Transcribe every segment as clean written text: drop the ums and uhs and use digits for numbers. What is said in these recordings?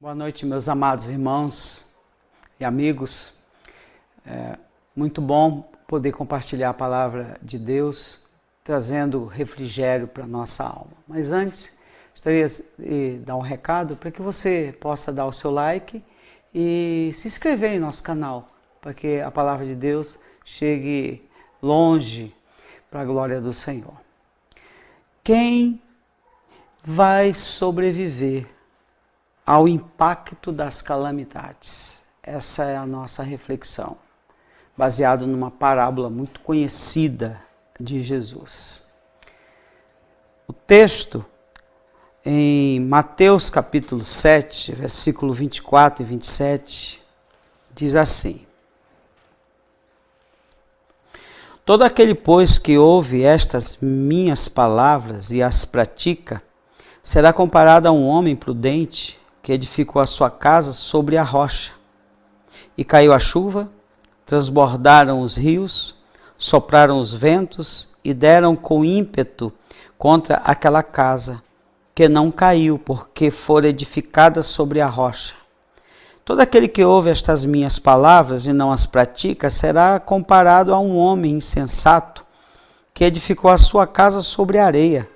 Boa noite, meus amados irmãos e amigos. Muito bom poder compartilhar a palavra de Deus, trazendo refrigério para a nossa alma. Mas antes, gostaria de dar um recado para que você possa dar o seu like e se inscrever em nosso canal, para que a palavra de Deus chegue longe para a glória do Senhor. Quem vai sobreviver ao impacto das calamidades? Essa é a nossa reflexão, baseado numa parábola muito conhecida de Jesus. O texto em Mateus capítulo 7, versículo 24 e 27, diz assim: Todo aquele, pois, que ouve estas minhas palavras e as pratica, será comparado a um homem prudente que edificou a sua casa sobre a rocha. E caiu a chuva, transbordaram os rios, sopraram os ventos e deram com ímpeto contra aquela casa, que não caiu, porque fora edificada sobre a rocha. Todo aquele que ouve estas minhas palavras e não as pratica será comparado a um homem insensato que edificou a sua casa sobre a areia.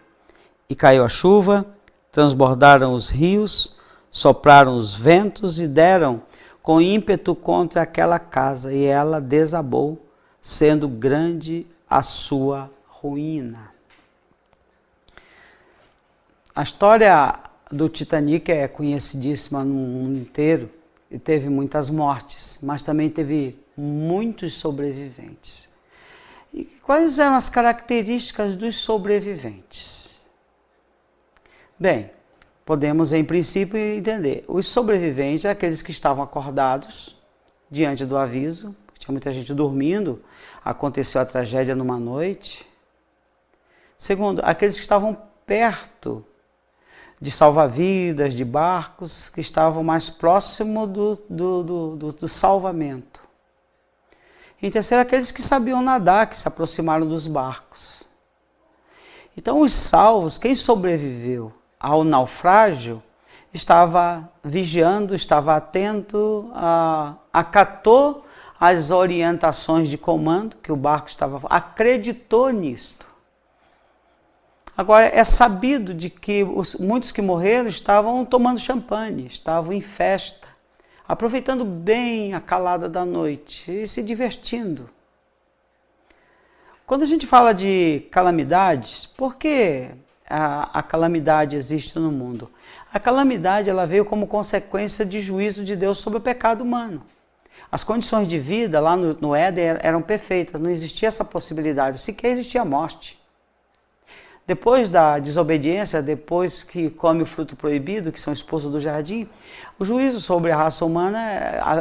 E caiu a chuva, transbordaram os rios, sopraram os ventos e deram com ímpeto contra aquela casa, e ela desabou, sendo grande a sua ruína. A história do Titanic é conhecidíssima no mundo inteiro e teve muitas mortes, mas também teve muitos sobreviventes. E quais eram as características dos sobreviventes? Bem, podemos, em princípio, entender. Os sobreviventes, aqueles que estavam acordados diante do aviso, tinha muita gente dormindo, aconteceu a tragédia numa noite. Segundo, aqueles que estavam perto de salva-vidas, de barcos, que estavam mais próximo do salvamento. Em terceiro, aqueles que sabiam nadar, que se aproximaram dos barcos. Então, os salvos, quem sobreviveu ao naufrágio, estava vigiando, estava atento, acatou as orientações de comando que o barco estava, acreditou nisto. Agora, é sabido de que muitos que morreram estavam tomando champanhe, estavam em festa, aproveitando bem a calada da noite e se divertindo. Quando a gente fala de calamidades, por que a calamidade existe no mundo? A calamidade, ela veio como consequência de juízo de Deus sobre o pecado humano. As condições de vida lá no Éden eram perfeitas, não existia essa possibilidade, sequer existia a morte. Depois da desobediência, depois que come o fruto proibido, que são expulsos do jardim, o juízo sobre a raça humana,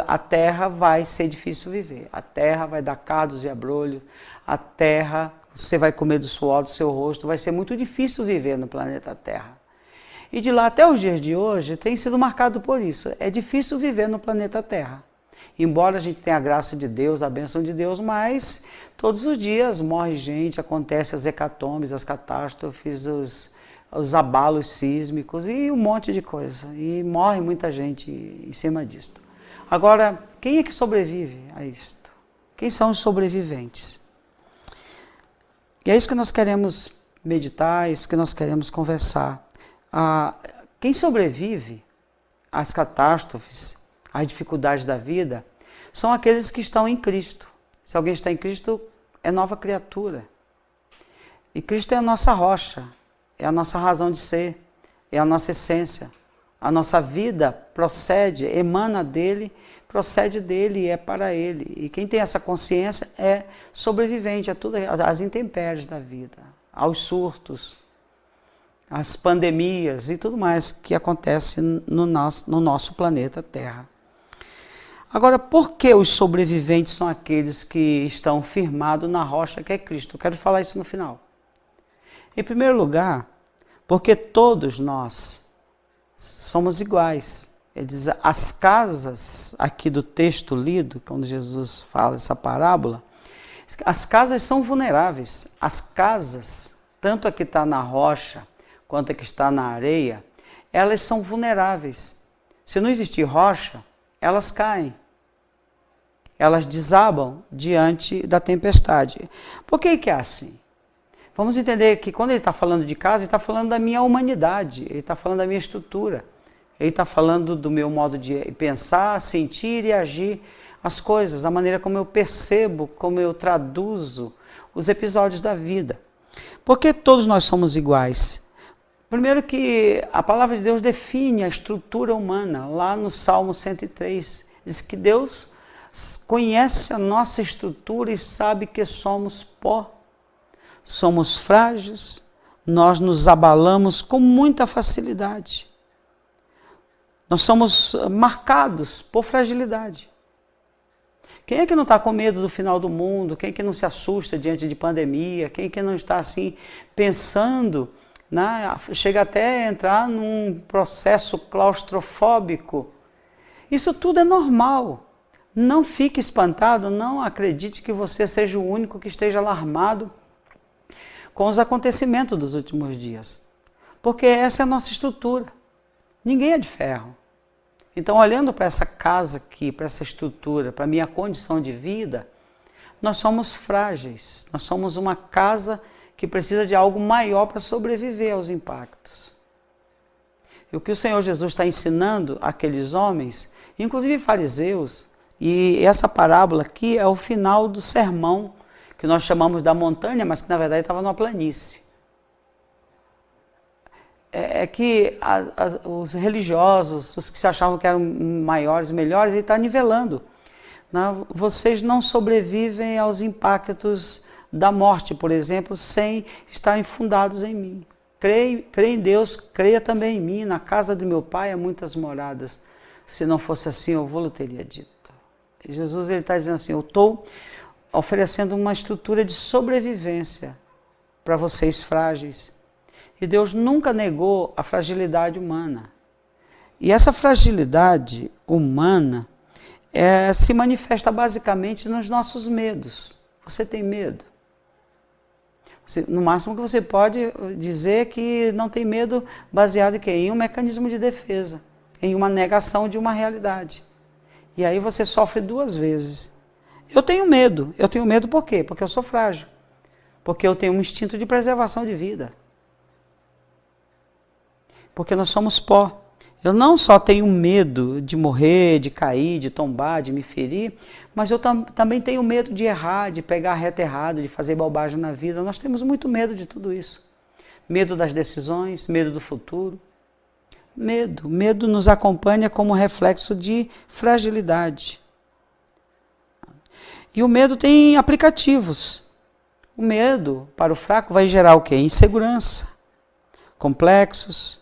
a terra vai ser difícil viver. A terra vai dar cardos e abrolhos, a terra, você vai comer do suor do seu rosto, vai ser muito difícil viver no planeta Terra. E de lá até os dias de hoje tem sido marcado por isso. É difícil viver no planeta Terra. Embora a gente tenha a graça de Deus, a bênção de Deus, mas todos os dias morre gente, acontecem as hecatombes, as catástrofes, os abalos sísmicos e um monte de coisa. E morre muita gente em cima disto. Agora, quem é que sobrevive a isto? Quem são os sobreviventes? E é isso que nós queremos meditar, é isso que nós queremos conversar. Quem sobrevive às catástrofes, às dificuldades da vida, são aqueles que estão em Cristo. Se alguém está em Cristo, é nova criatura. E Cristo é a nossa rocha, é a nossa razão de ser, é a nossa essência. A nossa vida procede, emana dele, procede dele e é para ele. E quem tem essa consciência é sobrevivente a tudo, às intempéries da vida, aos surtos, às pandemias e tudo mais que acontece no nosso planeta Terra. Agora, por que os sobreviventes são aqueles que estão firmados na rocha que é Cristo? Eu quero falar isso no final. Em primeiro lugar, porque todos nós somos iguais. Ele diz, as casas, aqui do texto lido, quando Jesus fala essa parábola, as casas são vulneráveis. As casas, tanto a que está na rocha, quanto a que está na areia, elas são vulneráveis. Se não existir rocha, elas caem. Elas desabam diante da tempestade. Por que é assim? Vamos entender que quando ele está falando de casa, ele está falando da minha humanidade, ele está falando da minha estrutura, ele está falando do meu modo de pensar, sentir e agir as coisas, a maneira como eu percebo, como eu traduzo os episódios da vida. Porque todos nós somos iguais. Primeiro que a palavra de Deus define a estrutura humana, lá no Salmo 103, diz que Deus conhece a nossa estrutura e sabe que somos pó. Somos frágeis, nós nos abalamos com muita facilidade. Nós somos marcados por fragilidade. Quem é que não está com medo do final do mundo? Quem é que não se assusta diante de pandemia? Quem é que não está assim pensando, né? Chega até a entrar num processo claustrofóbico? Isso tudo é normal. Não fique espantado, não acredite que você seja o único que esteja alarmado com os acontecimentos dos últimos dias. Porque essa é a nossa estrutura. Ninguém é de ferro. Então, olhando para essa casa aqui, para essa estrutura, para a minha condição de vida, nós somos frágeis. Nós somos uma casa que precisa de algo maior para sobreviver aos impactos. E o que o Senhor Jesus está ensinando àqueles homens, inclusive fariseus, e essa parábola aqui é o final do sermão, que nós chamamos da montanha, mas que na verdade estava numa planície. É que os religiosos, os que se achavam que eram maiores e melhores, ele está nivelando. Não, vocês não sobrevivem aos impactos da morte, por exemplo, sem estarem fundados em mim. Creia em Deus, creia também em mim. Na casa de meu pai há muitas moradas. Se não fosse assim, eu vou-lhe teria dito. E Jesus está dizendo assim, eu estou oferecendo uma estrutura de sobrevivência para vocês frágeis. E Deus nunca negou a fragilidade humana. E essa fragilidade humana se manifesta basicamente nos nossos medos. Você tem medo? No máximo que você pode dizer que não tem medo baseado em quê? Em um mecanismo de defesa, em uma negação de uma realidade. E aí você sofre duas vezes. Eu tenho medo. Eu tenho medo por quê? Porque eu sou frágil. Porque eu tenho um instinto de preservação de vida. Porque nós somos pó. Eu não só tenho medo de morrer, de cair, de tombar, de me ferir, mas eu também tenho medo de errar, de pegar a reta errada, de fazer bobagem na vida. Nós temos muito medo de tudo isso. Medo das decisões, medo do futuro. Medo nos acompanha como reflexo de fragilidade. E o medo tem aplicativos. O medo, para o fraco, vai gerar o quê? Insegurança, complexos,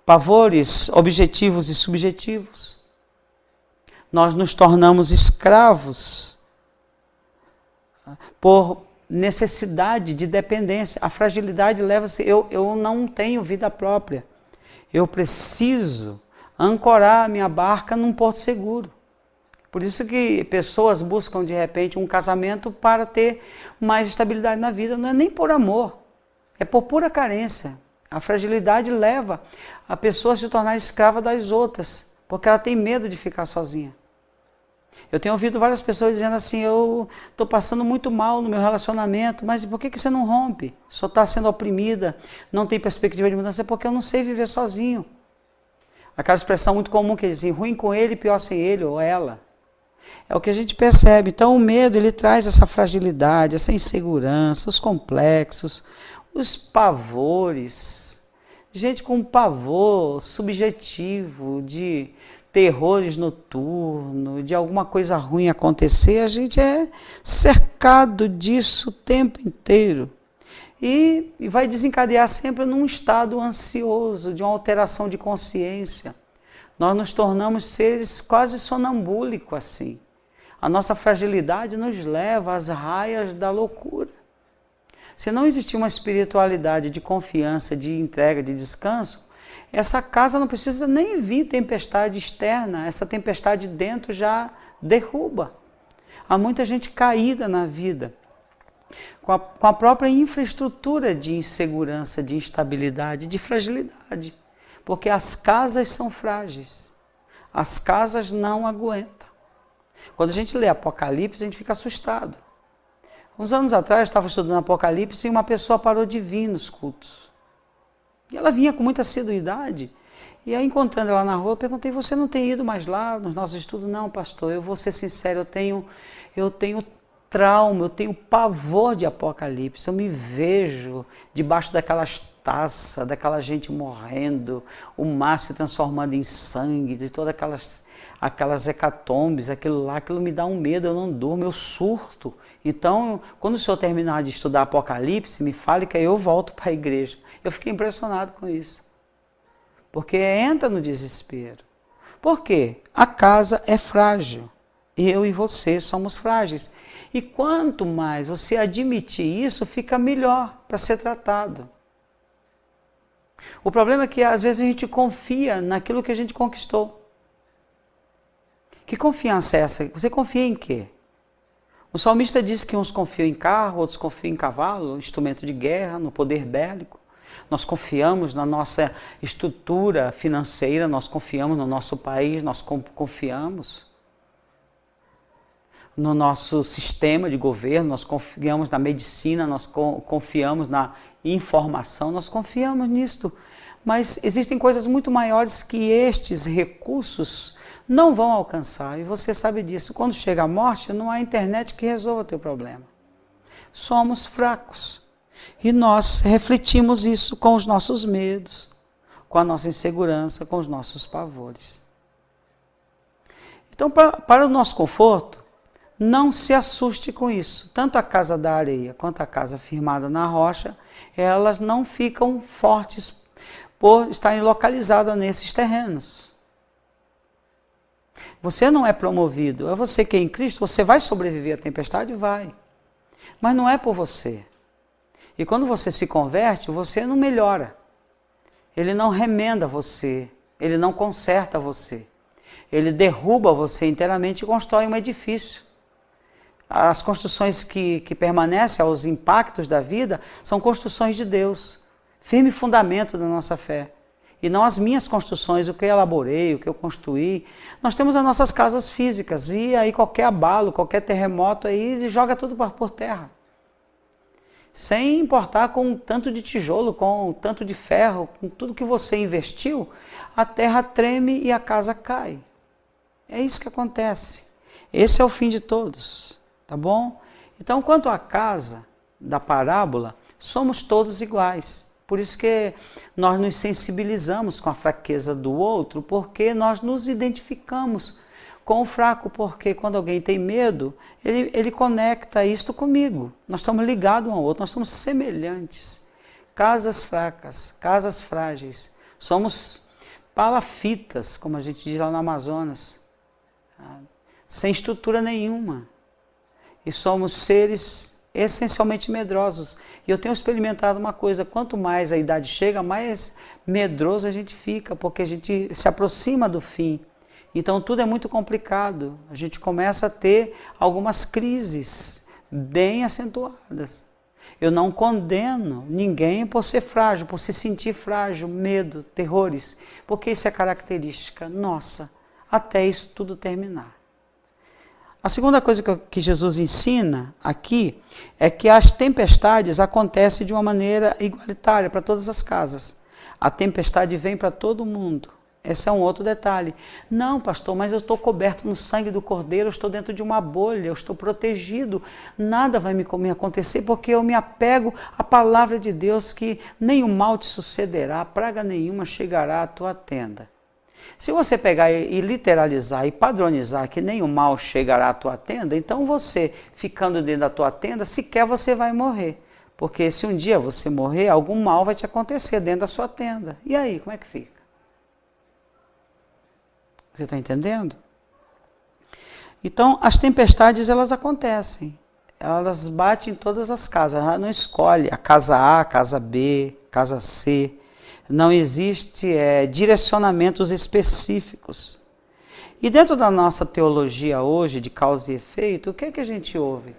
pavores objetivos e subjetivos. Nós nos tornamos escravos por necessidade de dependência. A fragilidade leva-se, eu não tenho vida própria. Eu preciso ancorar a minha barca num porto seguro. Por isso que pessoas buscam de repente um casamento para ter mais estabilidade na vida. Não é nem por amor, é por pura carência. A fragilidade leva a pessoa a se tornar escrava das outras, porque ela tem medo de ficar sozinha. Eu tenho ouvido várias pessoas dizendo assim, eu estou passando muito mal no meu relacionamento, mas por que você não rompe? Só está sendo oprimida, não tem perspectiva de mudança, é porque eu não sei viver sozinho. Aquela expressão muito comum que dizem, ruim com ele, pior sem ele ou ela. É o que a gente percebe. Então o medo, ele traz essa fragilidade, essa insegurança, os complexos, os pavores. Gente com pavor subjetivo de terrores noturnos, de alguma coisa ruim acontecer, a gente é cercado disso o tempo inteiro. E vai desencadear sempre num estado ansioso, de uma alteração de consciência. Nós nos tornamos seres quase sonambúlicos assim. A nossa fragilidade nos leva às raias da loucura. Se não existir uma espiritualidade de confiança, de entrega, de descanso, essa casa não precisa nem vir tempestade externa, essa tempestade dentro já derruba. Há muita gente caída na vida, com a própria infraestrutura de insegurança, de instabilidade, de fragilidade, porque as casas são frágeis. As casas não aguentam. Quando a gente lê Apocalipse, a gente fica assustado. Uns anos atrás, eu estava estudando Apocalipse e uma pessoa parou de vir nos cultos. E ela vinha com muita assiduidade. E aí, encontrando ela na rua, eu perguntei, você não tem ido mais lá nos nossos estudos? Não, pastor, eu vou ser sincero, eu tenho trauma, eu tenho pavor de Apocalipse. Eu me vejo debaixo daquelas taças, daquela gente morrendo, o mar se transformando em sangue, de todas aquelas hecatombes, aquilo me dá um medo, eu não durmo, eu surto. Então, quando o senhor terminar de estudar Apocalipse, me fale que aí eu volto para a igreja. Eu fiquei impressionado com isso. Porque entra no desespero. Por quê? A casa é frágil. Eu e você somos frágeis. E quanto mais você admitir isso, fica melhor para ser tratado. O problema é que às vezes a gente confia naquilo que a gente conquistou. Que confiança é essa? Você confia em quê? O salmista diz que uns confiam em carro, outros confiam em cavalo, instrumento de guerra, no poder bélico. Nós confiamos na nossa estrutura financeira, nós confiamos no nosso país, nós confiamos no nosso sistema de governo, nós confiamos na medicina, nós confiamos na informação, nós confiamos nisto. Mas existem coisas muito maiores que estes recursos não vão alcançar. E você sabe disso. Quando chega a morte, não há internet que resolva o teu problema. Somos fracos. E nós refletimos isso com os nossos medos, com a nossa insegurança, com os nossos pavores. Então, para o nosso conforto, não se assuste com isso. Tanto a casa da areia quanto a casa firmada na rocha, elas não ficam fortes por estarem localizadas nesses terrenos. Você não é promovido, é você que é em Cristo, você vai sobreviver à tempestade? Vai. Mas não é por você. E quando você se converte, você não melhora. Ele não remenda você, ele não conserta você. Ele derruba você inteiramente e constrói um edifício. As construções que permanecem aos impactos da vida são construções de Deus, firme fundamento da nossa fé. E não as minhas construções, o que eu elaborei, o que eu construí. Nós temos as nossas casas físicas e aí qualquer abalo, qualquer terremoto aí joga tudo por terra. Sem importar com tanto de tijolo, com tanto de ferro, com tudo que você investiu, a terra treme e a casa cai. É isso que acontece. Esse é o fim de todos, tá bom? Então, quanto à casa da parábola, somos todos iguais. Por isso que nós nos sensibilizamos com a fraqueza do outro, porque nós nos identificamos com o fraco, porque quando alguém tem medo, ele conecta isto comigo. Nós estamos ligados um ao outro, nós somos semelhantes. Casas fracas, casas frágeis. Somos palafitas, como a gente diz lá no Amazonas, sem estrutura nenhuma. E somos seres essencialmente medrosos. E eu tenho experimentado uma coisa, quanto mais a idade chega, mais medroso a gente fica, porque a gente se aproxima do fim. Então tudo é muito complicado, a gente começa a ter algumas crises bem acentuadas. Eu não condeno ninguém por ser frágil, por se sentir frágil, medo, terrores, porque isso é característica nossa, até isso tudo terminar. A segunda coisa que Jesus ensina aqui é que as tempestades acontecem de uma maneira igualitária para todas as casas. A tempestade vem para todo mundo. Esse é um outro detalhe. Não, pastor, mas eu estou coberto no sangue do Cordeiro, eu estou dentro de uma bolha, eu estou protegido, nada vai me acontecer porque eu me apego à palavra de Deus que nenhum mal te sucederá, praga nenhuma chegará à tua tenda. Se você pegar e literalizar e padronizar que nenhum mal chegará à tua tenda, então você, ficando dentro da tua tenda, sequer você vai morrer. Porque se um dia você morrer, algum mal vai te acontecer dentro da sua tenda. E aí, como é que fica? Você está entendendo? Então, as tempestades, elas acontecem. Elas batem em todas as casas. Ela não escolhe a casa A, a casa B, casa C. Não existe direcionamentos específicos. E dentro da nossa teologia hoje, de causa e efeito, o que é que a gente ouve?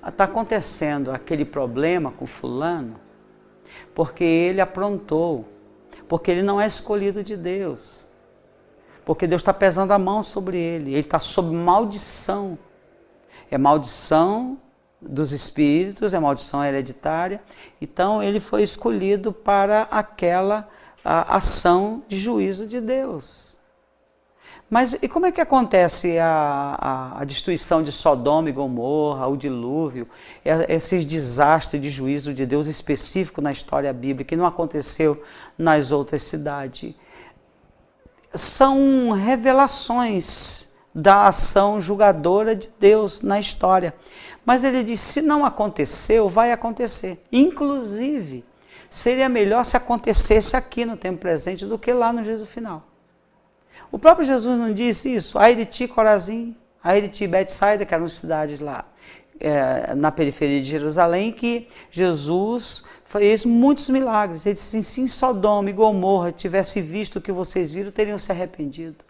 Está acontecendo aquele problema com fulano porque ele aprontou, porque ele não é escolhido de Deus. porque Deus está pesando a mão sobre ele está sob maldição. É maldição dos espíritos, é maldição hereditária. Então ele foi escolhido para aquela ação de juízo de Deus. Mas e como é que acontece a destruição de Sodoma e Gomorra, o dilúvio, esses desastres de juízo de Deus específico na história bíblica, que não aconteceu nas outras cidades? São revelações da ação julgadora de Deus na história. Mas ele diz, se não aconteceu, vai acontecer. Inclusive, seria melhor se acontecesse aqui no tempo presente do que lá no juízo final. O próprio Jesus não disse isso? Ai de ti, Corazim, ai de ti, Betsaida, que eram cidades lá na periferia de Jerusalém, que Jesus fez muitos milagres. Ele disse, se em Sodoma e Gomorra tivesse visto o que vocês viram, teriam se arrependido.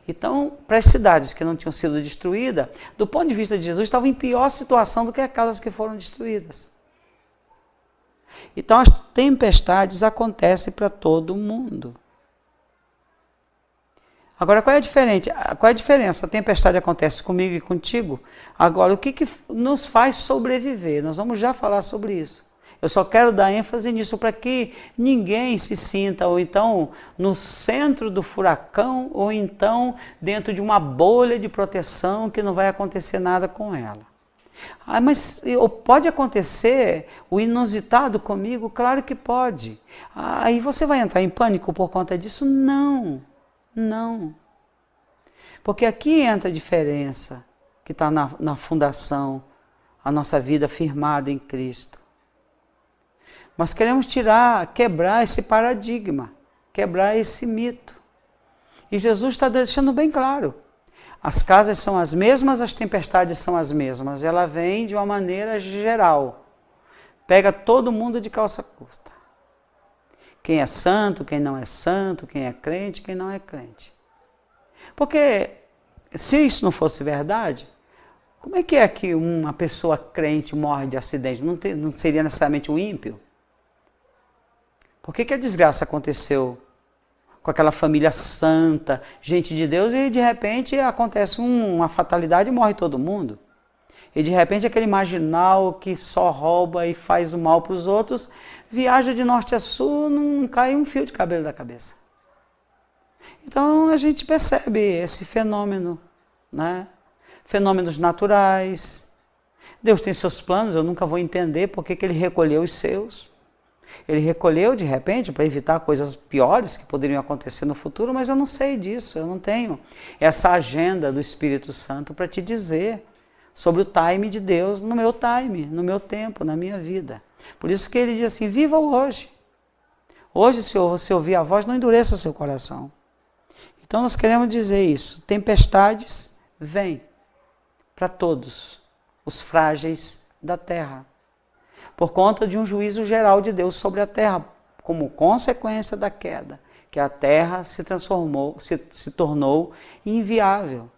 Então, para as cidades que não tinham sido destruídas, do ponto de vista de Jesus, estavam em pior situação do que aquelas que foram destruídas. Então, as tempestades acontecem para todo mundo. Agora, qual é a diferença? A tempestade acontece comigo e contigo. Agora, o que nos faz sobreviver? Nós vamos já falar sobre isso. Eu só quero dar ênfase nisso para que ninguém se sinta, ou então, no centro do furacão, ou então dentro de uma bolha de proteção que não vai acontecer nada com ela. Mas pode acontecer o inusitado comigo? Claro que pode. Aí você vai entrar em pânico por conta disso? Não. Não, porque aqui entra a diferença que está na fundação, a nossa vida firmada em Cristo. Nós queremos quebrar esse paradigma, quebrar esse mito. E Jesus está deixando bem claro, as casas são as mesmas, as tempestades são as mesmas, ela vem de uma maneira geral, pega todo mundo de calça curta. Quem é santo, quem não é santo, quem é crente, quem não é crente. Porque se isso não fosse verdade, como é que uma pessoa crente morre de acidente? Não seria necessariamente um ímpio? Por que a desgraça aconteceu com aquela família santa, gente de Deus, e de repente acontece uma fatalidade e morre todo mundo? E de repente aquele marginal que só rouba e faz o mal para os outros, viaja de norte a sul, não cai um fio de cabelo da cabeça. Então a gente percebe esse fenômeno, né? Fenômenos naturais. Deus tem seus planos, eu nunca vou entender por que ele recolheu os seus. Ele recolheu de repente para evitar coisas piores que poderiam acontecer no futuro, mas eu não sei disso, eu não tenho essa agenda do Espírito Santo para te dizer sobre o time de Deus no meu time, no meu tempo, na minha vida. Por isso que ele diz assim, viva hoje. Hoje, se você ouvir a voz, não endureça seu coração. Então nós queremos dizer isso, tempestades vêm para todos os frágeis da terra, por conta de um juízo geral de Deus sobre a terra, como consequência da queda, que a terra se transformou, se tornou inviável.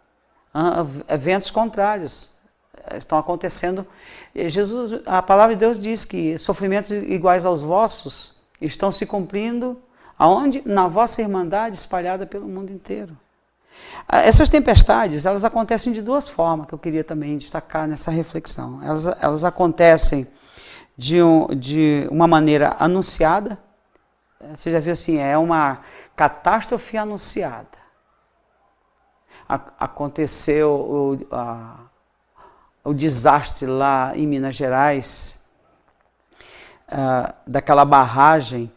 Eventos contrários estão acontecendo. A palavra de Deus diz que sofrimentos iguais aos vossos estão se cumprindo aonde? Na vossa irmandade espalhada pelo mundo inteiro. Essas tempestades, elas acontecem de duas formas, que eu queria também destacar nessa reflexão. Elas acontecem de uma maneira anunciada. Você já viu assim, é uma catástrofe anunciada. Aconteceu o desastre lá em Minas Gerais, daquela barragem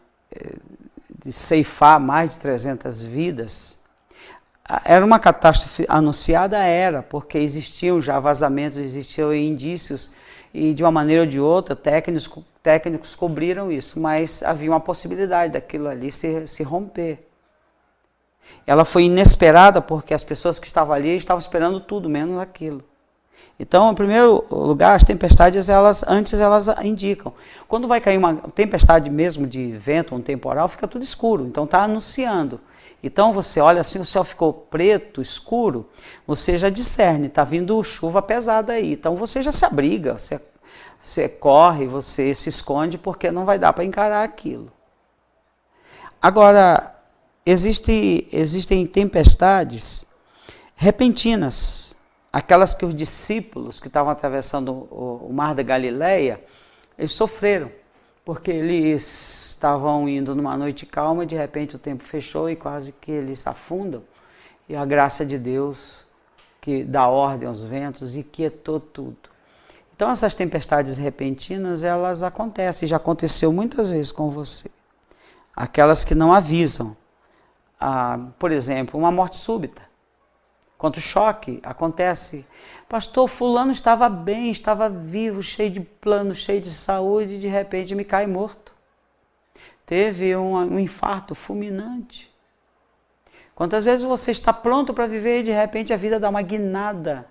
de ceifar mais de 300 vidas. Era uma catástrofe anunciada? Era, porque existiam já vazamentos, existiam indícios, e de uma maneira ou de outra, técnicos cobriram isso, mas havia uma possibilidade daquilo ali se romper. Ela foi inesperada porque as pessoas que estavam ali estavam esperando tudo, menos aquilo. Então, em primeiro lugar, as tempestades, antes elas indicam. Quando vai cair uma tempestade mesmo de vento, um temporal, fica tudo escuro, então está anunciando. Então você olha assim, o céu ficou preto, escuro, você já discerne, está vindo chuva pesada aí. Então você já se abriga, você corre, você se esconde, porque não vai dar para encarar aquilo. Agora, existem tempestades repentinas, aquelas que os discípulos que estavam atravessando o mar da Galileia, eles sofreram, porque eles estavam indo numa noite calma e de repente o tempo fechou e quase que eles afundam. E a graça de Deus, que dá ordem aos ventos e quietou tudo. Então essas tempestades repentinas, elas acontecem, já aconteceu muitas vezes com você. Aquelas que não avisam. Por exemplo, uma morte súbita. Quanto choque acontece. Pastor, fulano estava bem, estava vivo, cheio de planos, cheio de saúde, e de repente me cai morto. Teve um infarto fulminante. Quantas vezes você está pronto para viver e de repente a vida dá uma guinada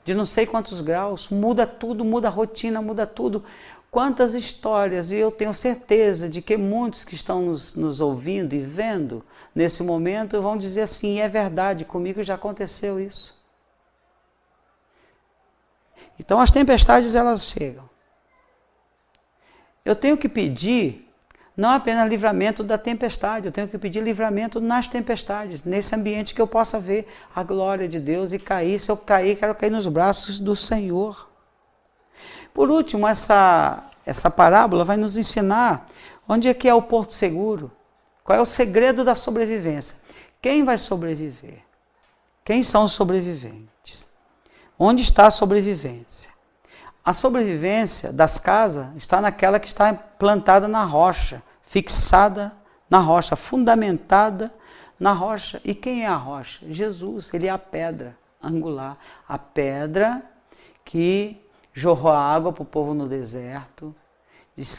de não sei quantos graus, muda tudo, muda a rotina, muda tudo. Quantas histórias, e eu tenho certeza de que muitos que estão nos ouvindo e vendo nesse momento vão dizer assim, é verdade, comigo já aconteceu isso. Então as tempestades elas chegam. Eu tenho que pedir não apenas livramento da tempestade, eu tenho que pedir livramento nas tempestades, nesse ambiente que eu possa ver a glória de Deus e cair. Se eu cair, quero cair nos braços do Senhor. Por último, essa parábola vai nos ensinar onde é que é o porto seguro, qual é o segredo da sobrevivência. Quem vai sobreviver? Quem são os sobreviventes? Onde está a sobrevivência? A sobrevivência das casas está naquela que está plantada na rocha, fixada na rocha, fundamentada na rocha. E quem é a rocha? Jesus, ele é a pedra angular. A pedra que jorrou a água para o povo no deserto.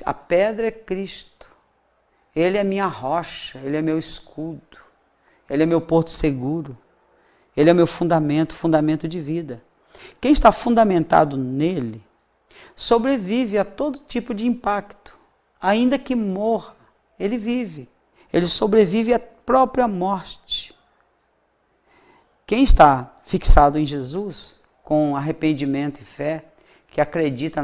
A pedra é Cristo. Ele é minha rocha, ele é meu escudo. Ele é meu porto seguro. Ele é meu fundamento de vida. Quem está fundamentado nele sobrevive a todo tipo de impacto. Ainda que morra, ele vive. Ele sobrevive à própria morte. Quem está fixado em Jesus, com arrependimento e fé, que acredita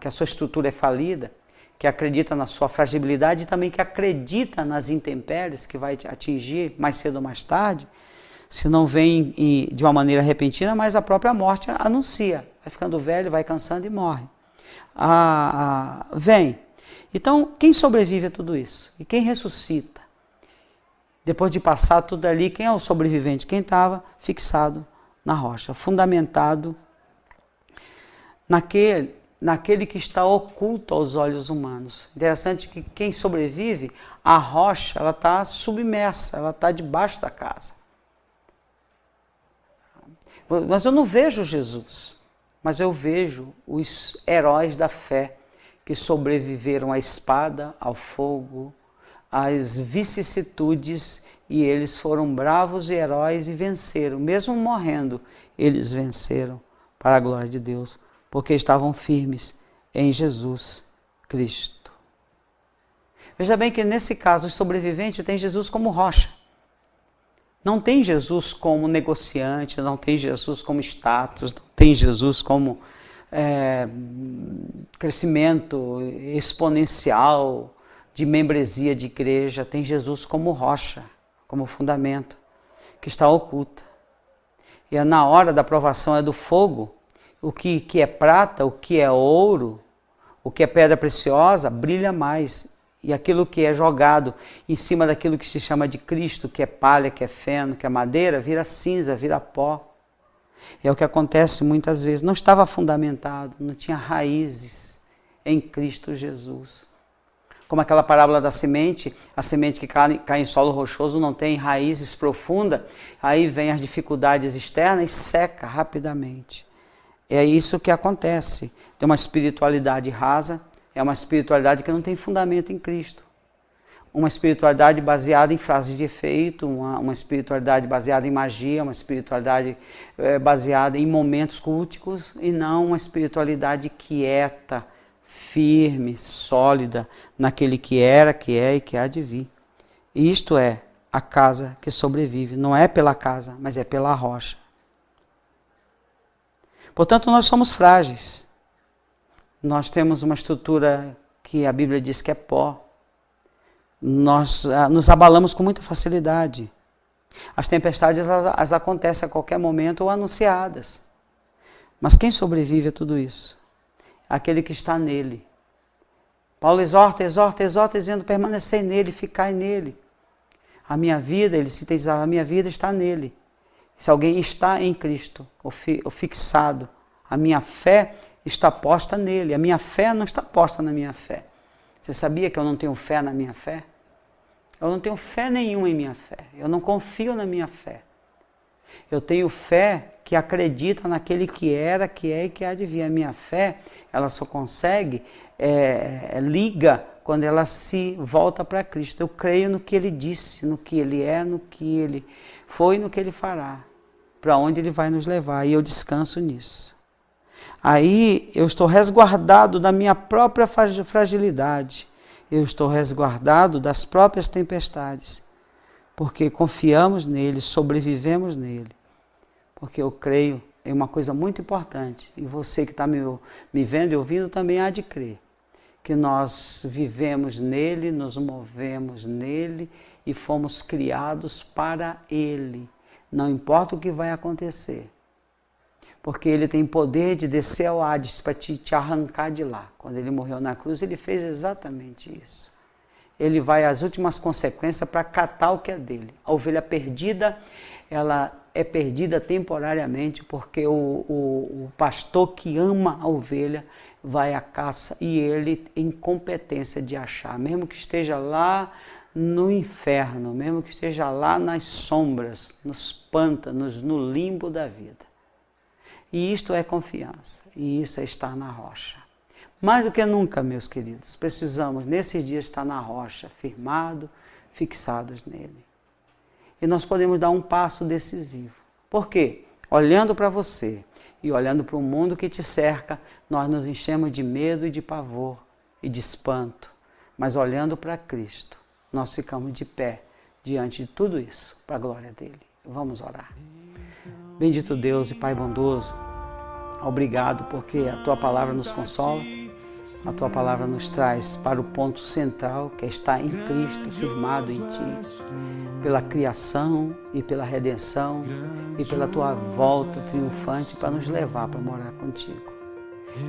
que a sua estrutura é falida, que acredita na sua fragilidade e também que acredita nas intempéries que vai te atingir mais cedo ou mais tarde, se não vem de uma maneira repentina, mas a própria morte anuncia. Vai ficando velho, vai cansando e morre. Vem. Então, quem sobrevive a tudo isso? E quem ressuscita? Depois de passar tudo ali, quem é o sobrevivente? Quem estava fixado na rocha, fundamentado naquele que está oculto aos olhos humanos. Interessante que quem sobrevive, a rocha, ela está submersa, ela está debaixo da casa. Mas eu não vejo Jesus, mas eu vejo os heróis da fé que sobreviveram à espada, ao fogo, às vicissitudes, e eles foram bravos e heróis e venceram. Mesmo morrendo, eles venceram para a glória de Deus, porque estavam firmes em Jesus Cristo. Veja bem que nesse caso, os sobreviventes têm Jesus como rocha. Não tem Jesus como negociante, não tem Jesus como status, não tem Jesus como crescimento exponencial de membresia de igreja. Tem Jesus como rocha, como fundamento, que está oculta. E na hora da provação é do fogo, o que é prata, o que é ouro, o que é pedra preciosa, brilha mais. E aquilo que é jogado em cima daquilo que se chama de Cristo, que é palha, que é feno, que é madeira, vira cinza, vira pó. É o que acontece muitas vezes. Não estava fundamentado, não tinha raízes em Cristo Jesus. Como aquela parábola da semente, a semente que cai em solo rochoso não tem raízes profundas, aí vem as dificuldades externas e seca rapidamente. É isso que acontece. Tem uma espiritualidade rasa, é uma espiritualidade que não tem fundamento em Cristo. Uma espiritualidade baseada em frases de efeito, uma espiritualidade baseada em magia, uma espiritualidade baseada em momentos culticos e não uma espiritualidade quieta, firme, sólida naquele que era, que é e que há de vir. E isto é a casa que sobrevive. Não é pela casa, mas é pela rocha. Portanto, nós somos frágeis. Nós temos uma estrutura que a Bíblia diz que é pó. Nós nos abalamos com muita facilidade. As tempestades elas acontecem a qualquer momento ou anunciadas. Mas quem sobrevive a tudo isso? Aquele que está nele. Paulo exorta, dizendo permanecer nele, ficar nele. A minha vida, ele sintetizava, a minha vida está nele. Se alguém está em Cristo, ou fixado, a minha fé está posta nele. A minha fé não está posta na minha fé. Você sabia que eu não tenho fé na minha fé? Eu não tenho fé nenhuma em minha fé. Eu não confio na minha fé. Eu tenho fé que acredita naquele que era, que é e que há de vir. A minha fé, ela só consegue, liga quando ela se volta para Cristo. Eu creio no que Ele disse, no que Ele é, no que Ele foi e no que Ele fará. Para onde Ele vai nos levar. E eu descanso nisso. Aí eu estou resguardado da minha própria fragilidade. Eu estou resguardado das próprias tempestades. Porque confiamos nele, sobrevivemos nele. Porque eu creio em uma coisa muito importante. E você que está me vendo e ouvindo também há de crer. Que nós vivemos nele, nos movemos nele e fomos criados para ele. Não importa o que vai acontecer. Porque ele tem poder de descer ao Hades para te arrancar de lá. Quando ele morreu na cruz, ele fez exatamente isso. Ele vai às últimas consequências para catar o que é dele. A ovelha perdida, ela é perdida temporariamente, porque o pastor que ama a ovelha vai à caça e ele tem competência de achar, mesmo que esteja lá no inferno, mesmo que esteja lá nas sombras, nos pântanos, no limbo da vida. E isto é confiança, e isso é estar na rocha. Mais do que nunca, meus queridos, precisamos nesses dias estar na rocha, firmados, fixados nele. E nós podemos dar um passo decisivo. Por quê? Olhando para você e olhando para o mundo que te cerca, nós nos enchemos de medo e de pavor e de espanto. Mas olhando para Cristo, nós ficamos de pé diante de tudo isso, para a glória dele. Vamos orar. Bendito Deus e Pai bondoso, obrigado porque a Tua palavra nos consola, a Tua palavra nos traz para o ponto central, que é estar em Cristo, firmado em Ti, pela criação e pela redenção e pela Tua volta triunfante para nos levar para morar contigo.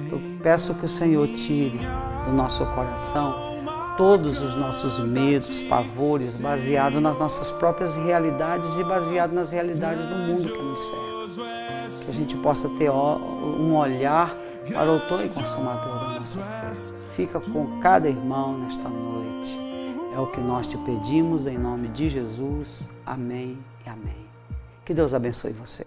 Eu peço que o Senhor tire do nosso coração todos os nossos medos, pavores, baseados nas nossas próprias realidades e baseados nas realidades do mundo que nos cerca. Que a gente possa ter um olhar para o autor e consumador da nossa fé. Fica com cada irmão nesta noite. É o que nós te pedimos em nome de Jesus. Amém e amém. Que Deus abençoe você.